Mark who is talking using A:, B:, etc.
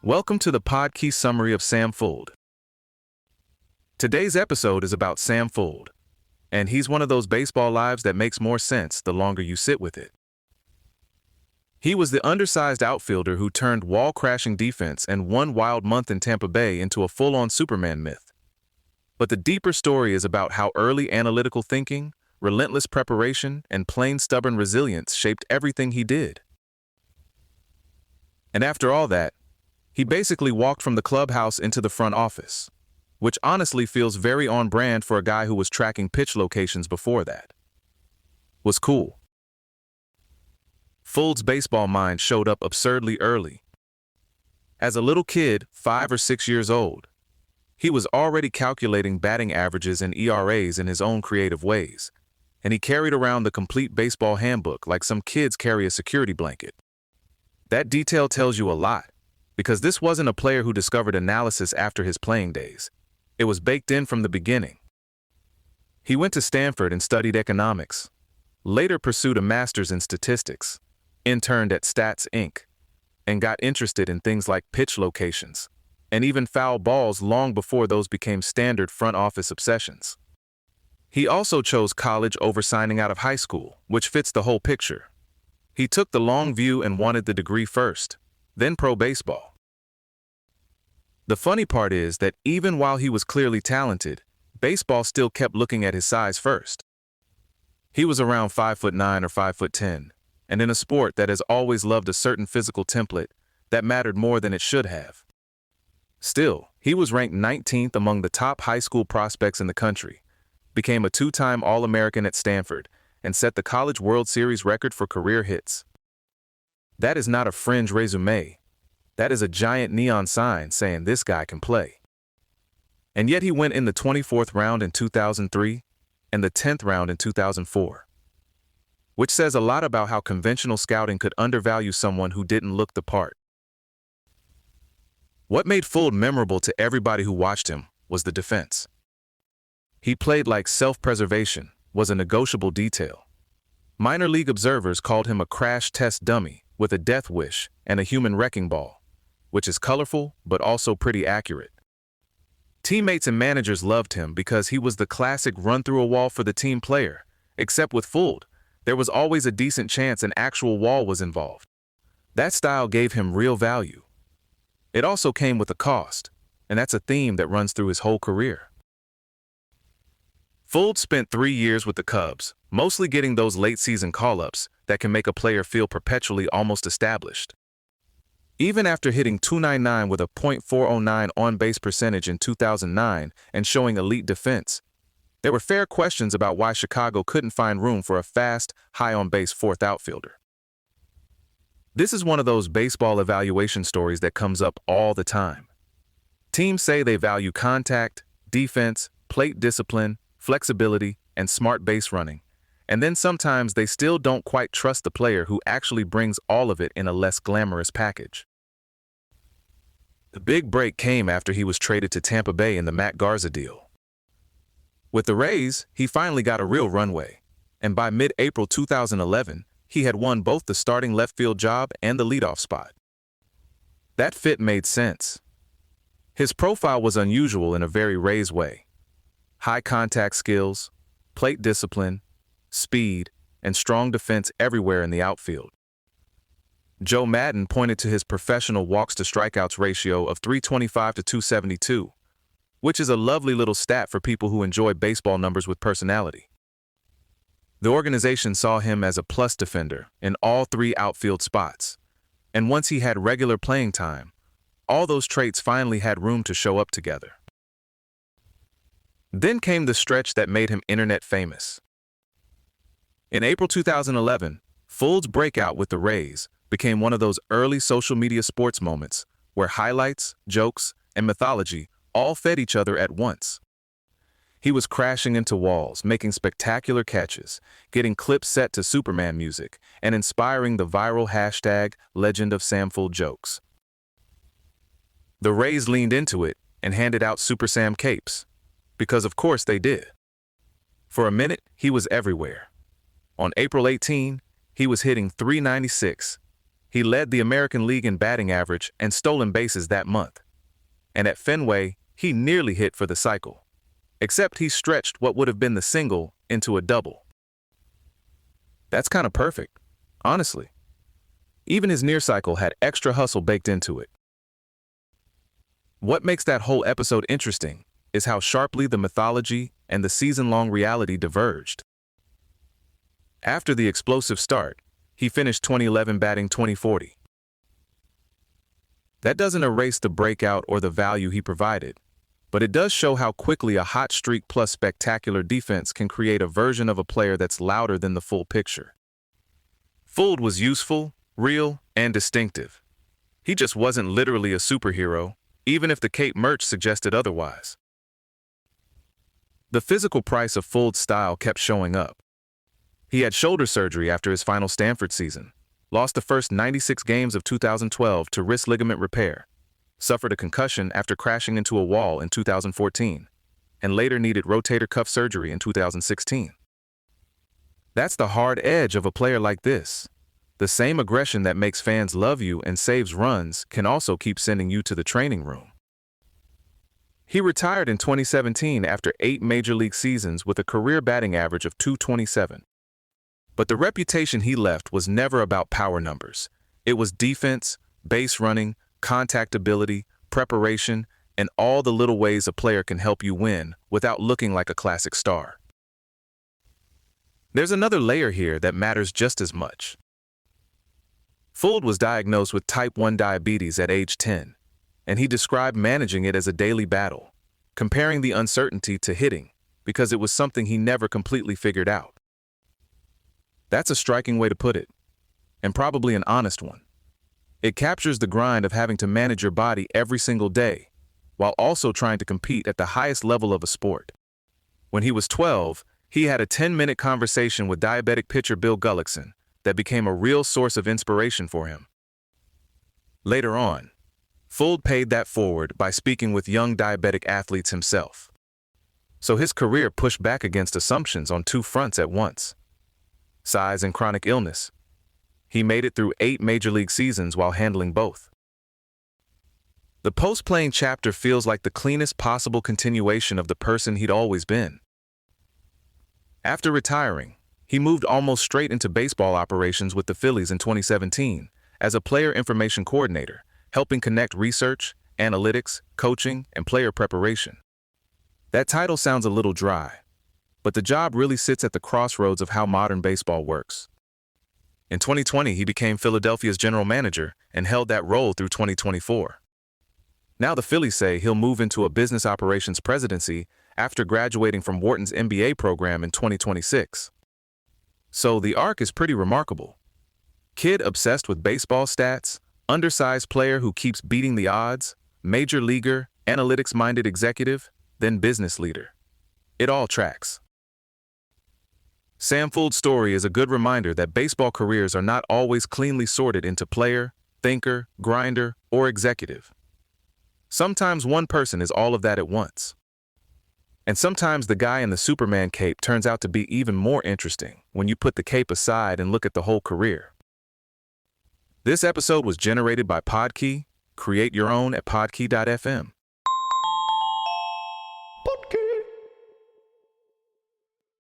A: Welcome to the podcast summary of Sam Fuld. Today's episode is about Sam Fuld, and he's one of those baseball lives that makes more sense the longer you sit with it. He was the undersized outfielder who turned wall-crashing defense and one wild month in Tampa Bay into a full-on Superman myth. But the deeper story is about how early analytical thinking, relentless preparation, and plain stubborn resilience shaped everything he did. And after all that, he basically walked from the clubhouse into the front office, which honestly feels very on brand for a guy who was tracking pitch locations before that. Was cool. Fuld's baseball mind showed up absurdly early. As a little kid, 5 or 6 years old, he was already calculating batting averages and ERAs in his own creative ways, and he carried around the complete baseball handbook like some kids carry a security blanket. That detail tells you a lot, because this wasn't a player who discovered analysis after his playing days. It was baked in from the beginning. He went to Stanford and studied economics, later pursued a master's in statistics, interned at Stats Inc., and got interested in things like pitch locations, and even foul balls long before those became standard front office obsessions. He also chose college over signing out of high school, which fits the whole picture. He took the long view and wanted the degree first, then pro baseball. The funny part is that even while he was clearly talented, baseball still kept looking at his size first. He was around 5'9" or 5'10", and in a sport that has always loved a certain physical template, that mattered more than it should have. Still, he was ranked 19th among the top high school prospects in the country, became a 2-time All-American at Stanford, and set the College World Series record for career hits. That is not a fringe resume. That is a giant neon sign saying this guy can play. And yet he went in the 24th round in 2003 and the 10th round in 2004. Which says a lot about how conventional scouting could undervalue someone who didn't look the part. What made Fuld memorable to everybody who watched him was the defense. He played like self-preservation was a negotiable detail. Minor league observers called him a crash test dummy with a death wish and a human wrecking ball, which is colorful but also pretty accurate. Teammates and managers loved him because he was the classic run-through-a-wall for the team player, except with Fuld, there was always a decent chance an actual wall was involved. That style gave him real value. It also came with a cost, and that's a theme that runs through his whole career. Fuld spent 3 years with the Cubs, mostly getting those late-season call-ups that can make a player feel perpetually almost established. Even after hitting .299 with a .409 on-base percentage in 2009 and showing elite defense, there were fair questions about why Chicago couldn't find room for a fast, high-on-base fourth outfielder. This is one of those baseball evaluation stories that comes up all the time. Teams say they value contact, defense, plate discipline, flexibility, and smart base running, and then sometimes they still don't quite trust the player who actually brings all of it in a less glamorous package. The big break came after he was traded to Tampa Bay in the Matt Garza deal. With the Rays, he finally got a real runway, and by mid-April 2011, he had won both the starting left field job and the leadoff spot. That fit made sense. His profile was unusual in a very Rays way. High contact skills, plate discipline, speed, and strong defense everywhere in the outfield. Joe Madden pointed to his professional walks to strikeouts ratio of 325 to 272, which is a lovely little stat for people who enjoy baseball numbers with personality. The organization saw him as a plus defender in all 3 outfield spots, and once he had regular playing time, all those traits finally had room to show up together. Then came the stretch that made him internet famous. In April 2011, Fuld's breakout with the Rays became one of those early social media sports moments where highlights, jokes, and mythology all fed each other at once. He was crashing into walls, making spectacular catches, getting clips set to Superman music, and inspiring the viral hashtag Legend of Sam Fuld jokes. The Rays leaned into it and handed out Super Sam capes, because of course they did. For a minute, he was everywhere. On April 18, he was hitting .396. He led the American League in batting average and stolen bases that month. And at Fenway, he nearly hit for the cycle. Except he stretched what would have been the single into a double. That's kind of perfect, honestly. Even his near cycle had extra hustle baked into it. What makes that whole episode interesting is how sharply the mythology and the season-long reality diverged. After the explosive start, he finished 2011 batting .2040. That doesn't erase the breakout or the value he provided, but it does show how quickly a hot streak plus spectacular defense can create a version of a player that's louder than the full picture. Fuld was useful, real, and distinctive. He just wasn't literally a superhero, even if the Cape merch suggested otherwise. The physical price of Fuld's style kept showing up. He had shoulder surgery after his final Stanford season, lost the first 96 games of 2012 to wrist ligament repair, suffered a concussion after crashing into a wall in 2014, and later needed rotator cuff surgery in 2016. That's the hard edge of a player like this. The same aggression that makes fans love you and saves runs can also keep sending you to the training room. He retired in 2017 after 8 major league seasons with a career batting average of .227. But the reputation he left was never about power numbers. It was defense, base running, contact ability, preparation, and all the little ways a player can help you win without looking like a classic star. There's another layer here that matters just as much. Fuld was diagnosed with type 1 diabetes at age 10, and he described managing it as a daily battle, comparing the uncertainty to hitting because it was something he never completely figured out. That's a striking way to put it, and probably an honest one. It captures the grind of having to manage your body every single day, while also trying to compete at the highest level of a sport. When he was 12, he had a 10-minute conversation with diabetic pitcher Bill Gullickson that became a real source of inspiration for him. Later on, Fuld paid that forward by speaking with young diabetic athletes himself. So his career pushed back against assumptions on 2 fronts at once: size and chronic illness. He made it through 8 major league seasons while handling both. The post-playing chapter feels like the cleanest possible continuation of the person he'd always been. After retiring, he moved almost straight into baseball operations with the Phillies in 2017 as a player information coordinator, helping connect research, analytics, coaching, and player preparation. That title sounds a little dry, but the job really sits at the crossroads of how modern baseball works. In 2020, he became Philadelphia's general manager and held that role through 2024. Now the Phillies say he'll move into a business operations presidency after graduating from Wharton's MBA program in 2026. So the arc is pretty remarkable. Kid obsessed with baseball stats, undersized player who keeps beating the odds, major leaguer, analytics-minded executive, then business leader. It all tracks. Sam Fuld's story is a good reminder that baseball careers are not always cleanly sorted into player, thinker, grinder, or executive. Sometimes one person is all of that at once. And sometimes the guy in the Superman cape turns out to be even more interesting when you put the cape aside and look at the whole career. This episode was generated by Podkey. Create your own at podkey.fm.